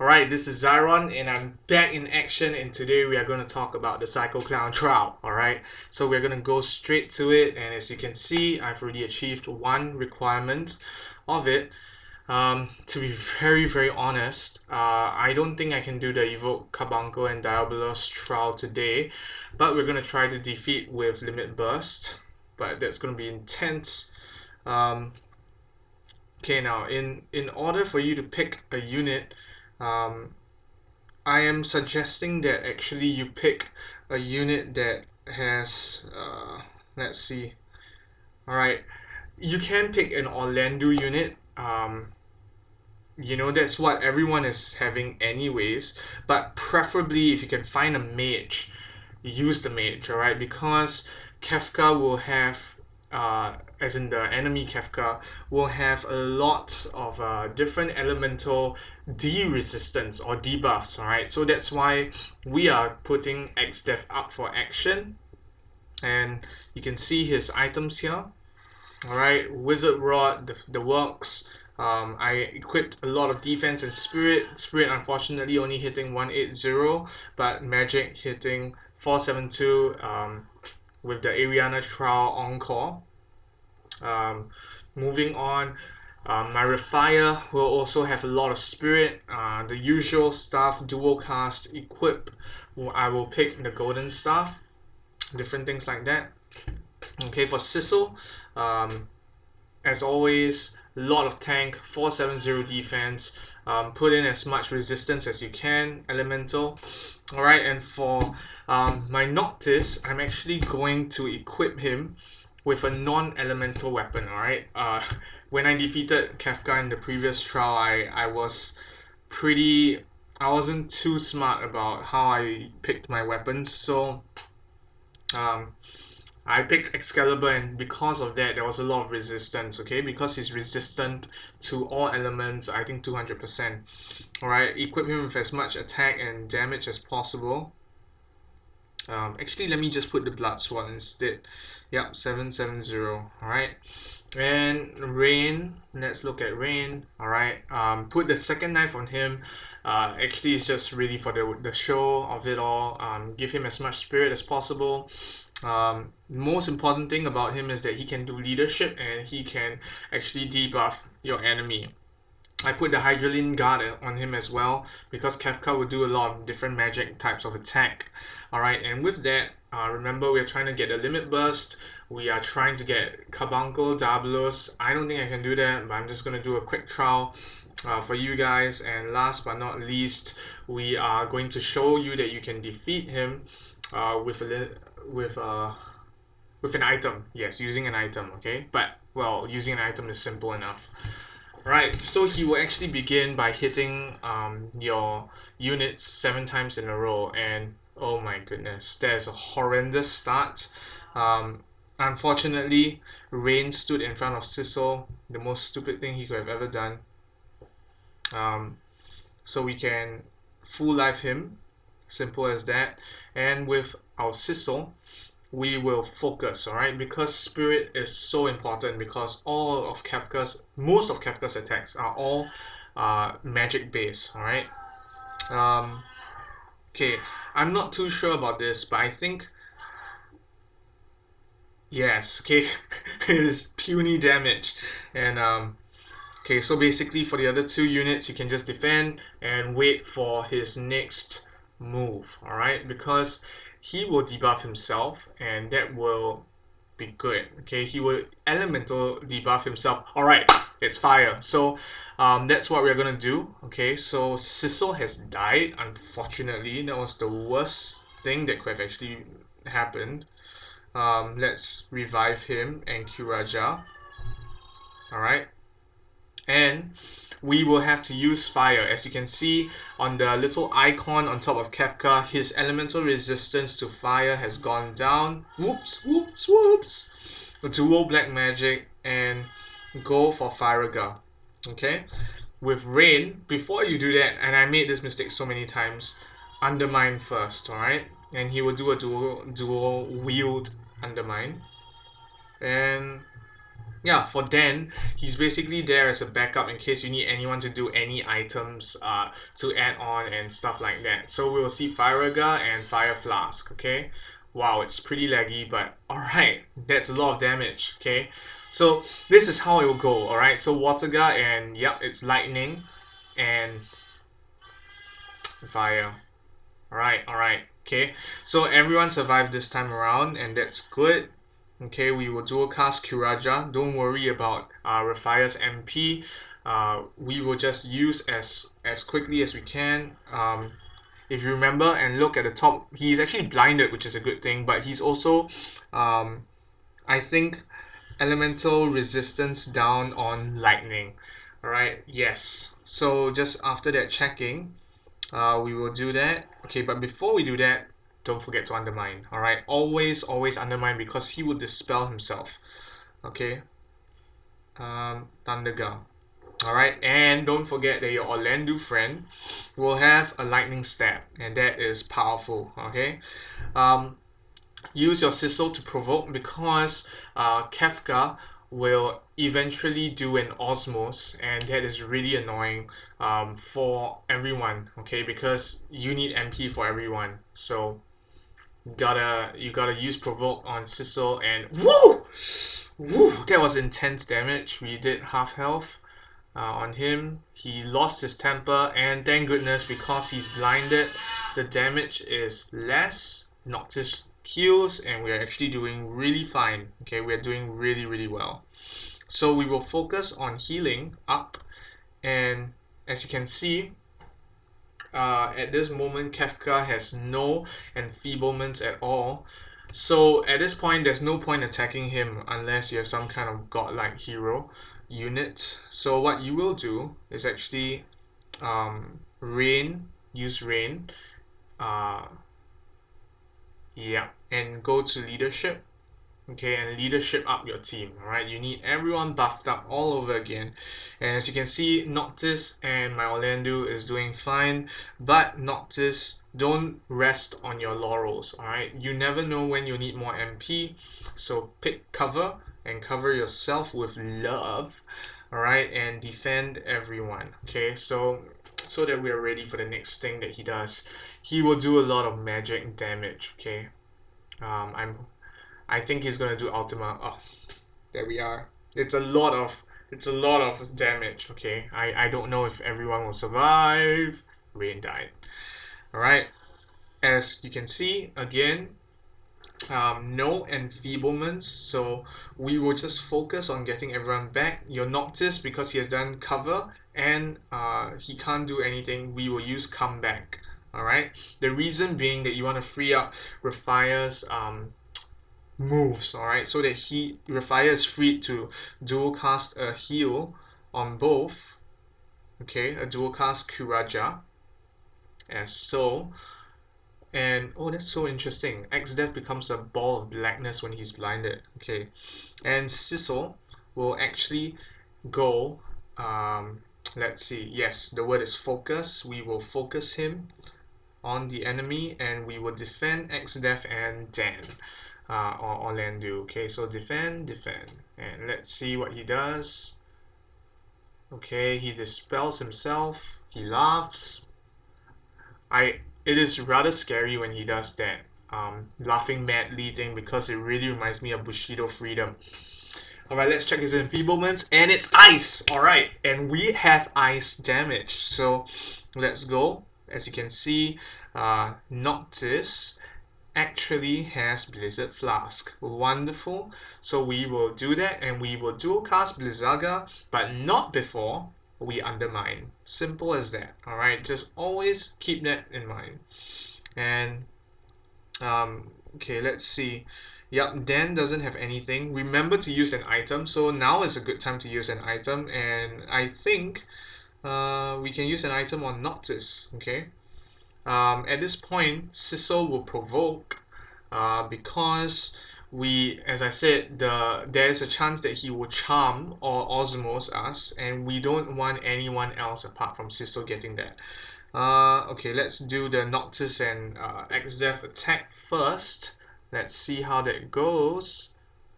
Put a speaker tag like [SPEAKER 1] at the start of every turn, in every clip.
[SPEAKER 1] Alright, this is Xyron and I'm back in action, and today we are going to talk about the Psycho Clown trial. Alright, so we're going to go straight to it, and as you can see, I've already achieved one requirement of it. To be very honest, I don't think I can do the Evoke Carbuncle and Diabolos trial today, but we're going to try to defeat with Limit Burst, but that's going to be intense. Okay, now in order for you to pick a unit, um, I am suggesting that actually you pick a unit that has, let's see. All right, you can pick an Orlando unit. That's what everyone is having anyways. But preferably, if you can find a mage, use the mage. All right, because Kefka will have, as in the enemy Kefka, will have a lot of different elemental resistance or debuffs. All right, so that's why we are putting Xdeath up for action, and you can see his items here. Alright, Wizard Rod, the works. I equipped a lot of defense and Spirit. Spirit unfortunately only hitting 180, but Magic hitting 472 with the Ariana Trial Encore. Moving on, my Refire will also have a lot of Spirit. The usual stuff, Dual Cast, Equip. I will pick the Golden Staff. Different things like that. Okay, for Sissel, as always, a lot of tank, 470 defense. Put in as much resistance as you can, elemental. Alright, and for my Noctis, I'm actually going to equip him with a non-elemental weapon. Alright, when I defeated Kefka in the previous trial, I wasn't too smart about how I picked my weapons, so I picked Excalibur, and because of that, there was a lot of resistance, okay? Because he's resistant to all elements, I think 200%. Alright, equip him with as much attack and damage as possible. Actually, let me just put the Blood Sword instead. Yep, 770, alright? And Rain, let's look at Rain, alright? Put the second knife on him. Actually, it's just really for the show of it all. Give him as much spirit as possible. Most important thing about him is that he can do leadership and he can actually debuff your enemy. I put the Hydralin Guard on him as well because Kefka will do a lot of different magic types of attack. Alright, and with that, remember we're trying to get a Limit Burst. We are trying to get Carbuncle, Diabolos. I don't think I can do that, but I'm just going to do a quick trial for you guys. And last but not least, we are going to show you that you can defeat him with an item. Yes, using an item, okay? But, well, using an item is simple enough. Right, so he will actually begin by hitting your units 7 times in a row, and oh my goodness, there's a horrendous start. Unfortunately, Rain stood in front of Sissel, the most stupid thing he could have ever done. So we can full life him, simple as that. And with our Sissel, we will focus, alright? Because spirit is so important, because most of Kefka's attacks are all magic based, alright? Okay, I'm not too sure about this, but I think yes, okay, it is puny damage. And okay, so basically for the other 2 units, you can just defend and wait for his next move, alright? Because he will debuff himself, and that will be good. Okay, he will elemental debuff himself. Alright, it's fire. So that's what we're gonna do. Okay, so Sissel has died, unfortunately. That was the worst thing that could have actually happened. Let's revive him and Kuraja. Alright, and we will have to use fire. As you can see on the little icon on top of Kefka, his elemental resistance to fire has gone down. Whoops, whoops, whoops. Dual black magic and go for Firaga. Okay? With Rain, before you do that, and I made this mistake so many times, Undermine first, alright? And he will do a dual wield Undermine. And yeah, for Dan, he's basically there as a backup in case you need anyone to do any items to add on and stuff like that. So we will see Fire and Fire Flask, okay? Wow, it's pretty laggy, but alright, that's a lot of damage, okay? So this is how it will go, alright? So Water and yep, it's Lightning and Fire. Alright, okay. So everyone survived this time around, and that's good. Okay, we will dual cast Kuraja. Don't worry about Rafia's MP. We will just use as quickly as we can. If you remember and look at the top, he's actually blinded, which is a good thing, but he's also, I think, elemental resistance down on lightning. Alright, yes. So just after that checking, we will do that. Okay, but before we do that, don't forget to undermine. All right, always undermine because he will dispel himself. Okay, Thundergun. All right, and don't forget that your Orlando friend will have a lightning stab, and that is powerful. Okay, um, use your sizzle to provoke because Kefka will eventually do an osmos, and that is really annoying for everyone. Okay, because you need MP for everyone, so you gotta use provoke on sizzle, and woo, that was intense damage. We did half health. On him, he lost his temper, and thank goodness because he's blinded, the damage is less. Noctis heals, and we're actually doing really fine. Okay, we're doing really well. So we will focus on healing up, and as you can see, at this moment, Kefka has no enfeeblements at all. So at this point, there's no point attacking him unless you have some kind of godlike hero unit. So what you will do is actually use rain, uh, yeah, and go to leadership. Okay, and leadership up your team. All right, you need everyone buffed up all over again. And as you can see, Noctis and my Orlando is doing fine, but Noctis, don't rest on your laurels. All right, you never know when you need more MP, so pick cover and cover yourself with love. All right, and defend everyone. Okay, so that we are ready for the next thing that he does. He will do a lot of magic damage. Okay, I think he's gonna do Ultima. Oh, there we are. It's a lot of damage. Okay, I don't know if everyone will survive. Rain died. All right. As you can see again, no enfeeblements, so we will just focus on getting everyone back. Your Noctis, because he has done cover and he can't do anything, we will use comeback. All right. The reason being that you want to free up Rafia's moves, alright, so that Rafia is free to dual cast a heal on both, okay, a dual cast Kuraja, as so, and oh, that's so interesting. X-Death becomes a ball of blackness when he's blinded, okay, and Sizzle will actually go, let's see, yes, the word is focus. We will focus him on the enemy, and we will defend Xdeath and Dan or Orlando. Okay, so defend, and let's see what he does. Okay, he dispels himself. He laughs. It is rather scary when he does that. Laughing madly thing because it really reminds me of Bushido Freedom. Alright, let's check his enfeeblements, and it's ice! Alright, and we have ice damage. So let's go. As you can see, Noctis actually has Blizzard Flask. Wonderful. So we will do that, and we will dual cast Blizzaga, but not before we undermine. Simple as that. Alright, just always keep that in mind. And okay, let's see. Yep, Dan doesn't have anything. Remember to use an item, so now is a good time to use an item, and I think we can use an item on Noctis, okay? At this point, Sizzle will provoke because as I said, there's a chance that he will charm or osmos us, and we don't want anyone else apart from Sizzle getting that. Okay, let's do the Noctis and Xdeath attack first. Let's see how that goes.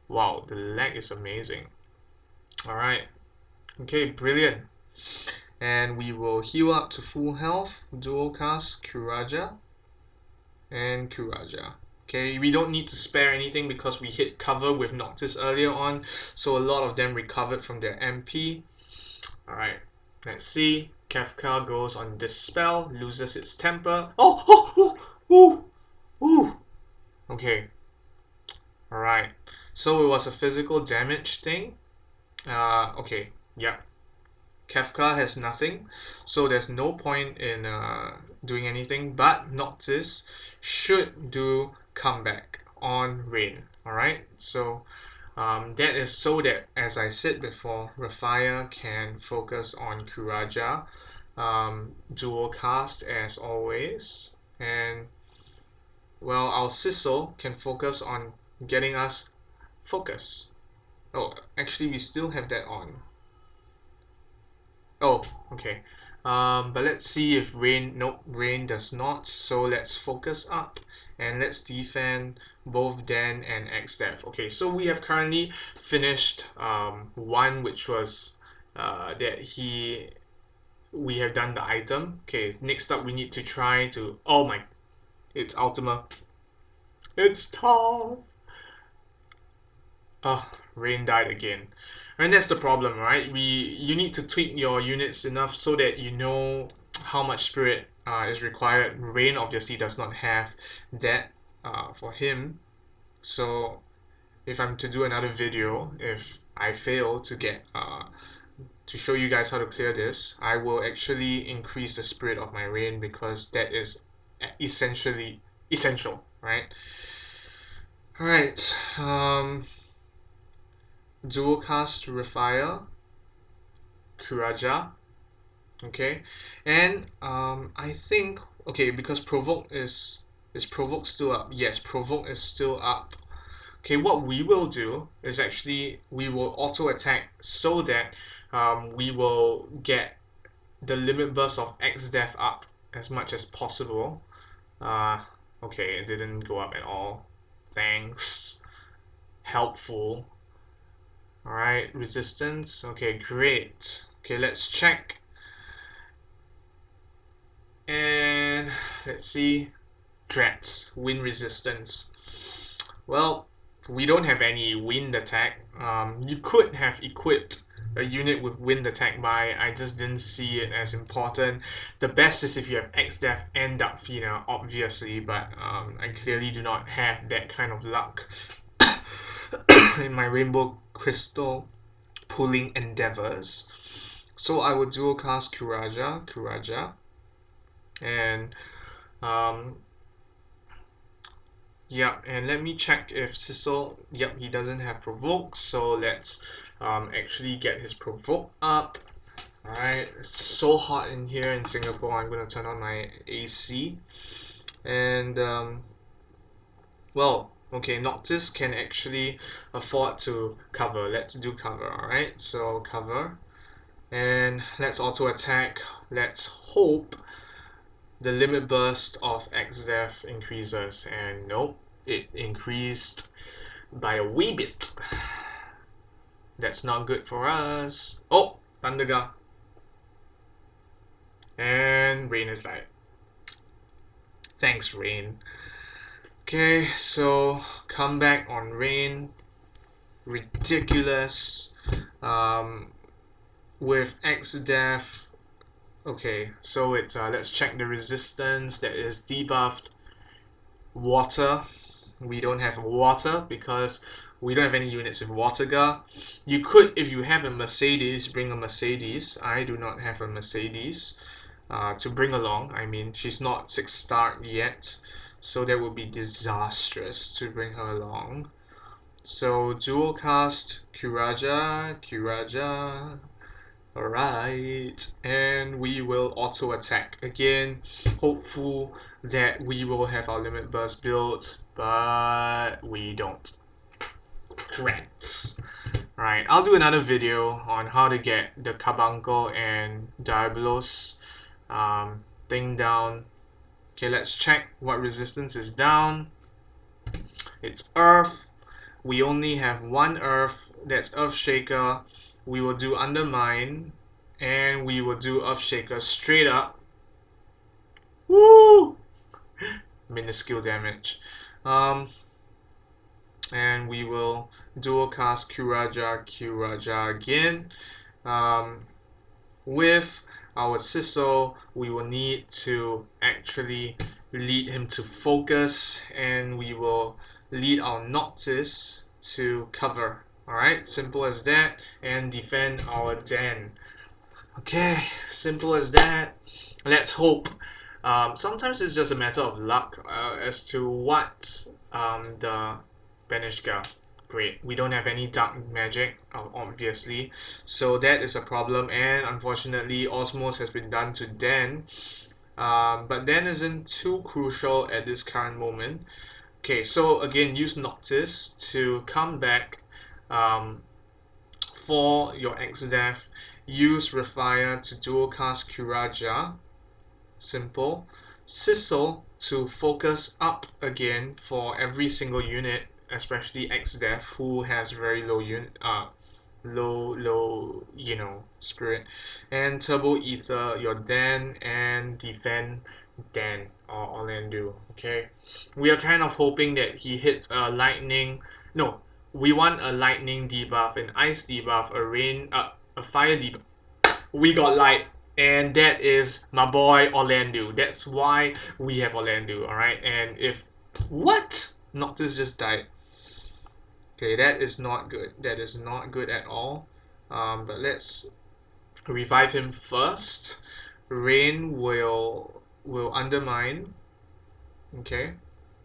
[SPEAKER 1] Wow, the lag is amazing. Alright. Okay, brilliant. And we will heal up to full health. Dual cast Kuraja and Kuraja. Okay, we don't need to spare anything because we hit cover with Noctis earlier on, so a lot of them recovered from their MP. Alright, let's see. Kefka goes on Dispel, loses its temper. Ooh. Okay, alright. So it was a physical damage thing. Okay, yeah. Kefka has nothing, so there's no point in doing anything, but Noctis should do comeback on Rain. Alright, so that is so that, as I said before, Rafia can focus on Kuraja, dual cast as always, and well, our Sissel can focus on getting us focus. Oh, actually, we still have that on. Oh, okay. But let's see if Rain. Nope, Rain does not. So let's focus up and let's defend both Den and XDev. Okay, so we have currently finished one, which was that we have done the item. Okay, next up we need to try to. Oh my, it's Ultima. It's tough. Oh, Rain died again. And that's the problem, right? You need to tweak your units enough so that you know how much spirit is required. Rain obviously does not have that for him. So if I'm to do another video, if I fail to get to show you guys how to clear this, I will actually increase the spirit of my Rain because that is essential, right? All right. Dual cast Rafia, Kuraja, okay, and I think okay because provoke is provoke still up? Yes, provoke is still up. Okay, what we will do is actually we will auto attack so that we will get the limit burst of X def up as much as possible. Uh, okay, it didn't go up at all. Thanks. Helpful. Alright, resistance. Okay, great. Okay, let's check. And let's see. Drats, wind resistance. Well, we don't have any wind attack. You could have equipped a unit with wind attack, but I just didn't see it as important. The best is if you have XDeath and Darkfina, obviously, but I clearly do not have that kind of luck in my Rainbow Crystal pulling endeavors. So I would dual cast Kuraja, and um, yep, and let me check if Sissel, yep, he doesn't have provoke, so let's actually get his provoke up. Alright, it's so hot in here in Singapore, I'm gonna turn on my AC. And well, okay, Noctis can actually afford to cover. Let's do cover, alright? So cover. And let's auto attack. Let's hope the limit burst of XDeath increases. And nope, it increased by a wee bit. That's not good for us. Oh, Thunderga. And Rain is died. Thanks, Rain. Okay, so comeback on Rain. Ridiculous. With XDeath. Okay, so it's let's check the resistance that is debuffed. Water. We don't have water because we don't have any units with Watergar. You could, if you have a Mercedes, bring a Mercedes. I do not have a Mercedes to bring along. I mean, she's not 6-star yet, so that would be disastrous to bring her along. So dual cast Kuraja. Alright, and we will auto attack again. Hopeful that we will have our limit burst built, but we don't. Grants. Right, I'll do another video on how to get the Carbuncle and Diabolos thing down. Okay, let's check what resistance is down. It's Earth. We only have one Earth, that's Earth Shaker. we will do Undermine, and we will do Earthshaker straight up. Woo! Minuscule damage. And we will dual cast Kyuraja again. With our Siso, we will need to actually lead him to focus, and we will lead our Noctis to cover. Alright, simple as that, and defend our den. Okay, simple as that. Let's hope. Sometimes it's just a matter of luck as to what the banished got. Great. We don't have any dark magic, obviously, so that is a problem. And unfortunately, Osmos has been done to Den, but Den isn't too crucial at this current moment. Okay, so again, use Noctis to come back for your X-Death. Use Refire to dual cast Kuraja. Simple. Sizzle to focus up again for every single unit, especially X-Death, who has very low spirit. And Turbo Ether your Dan, and defend Dan or Orlando. Okay, we are kind of hoping that he hits a lightning. No, we want a lightning debuff, an ice debuff, a rain, a fire debuff. We got light, and that is my boy Orlando. That's why we have Orlando. All right, and if what Noctis just died. Okay, that is not good. That is not good at all. But let's revive him first. Rain will undermine. Okay,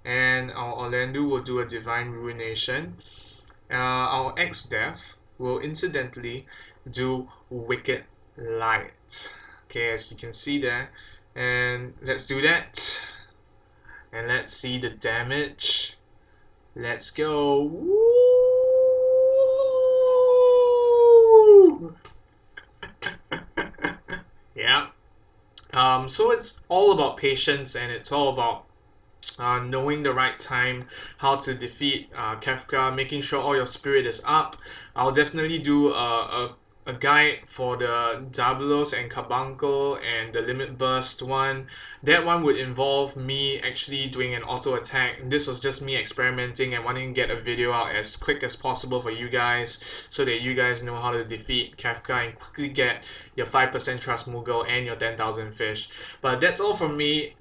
[SPEAKER 1] and our Orlando will do a divine ruination. Our X-Death will incidentally do wicked light. Okay, as you can see there, and let's do that, and let's see the damage. Let's go. Woo! Yeah. So it's all about patience, and it's all about knowing the right time, how to defeat Kefka, making sure all your spirit is up. I'll definitely do a guide for the Diabolos and Carbuncle and the Limit Burst one. That one would involve me actually doing an auto attack. This was just me experimenting and wanting to get a video out as quick as possible for you guys, so that you guys know how to defeat Kefka and quickly get your 5% Trust Moogle and your 10,000 fish. But that's all from me.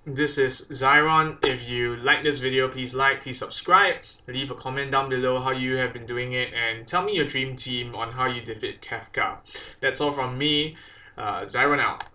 [SPEAKER 1] This is Xyron. If you like this video, please like, please subscribe, leave a comment down below how you have been doing it, and tell me your dream team on how you defeat Kefka. That's all from me. Xyron out.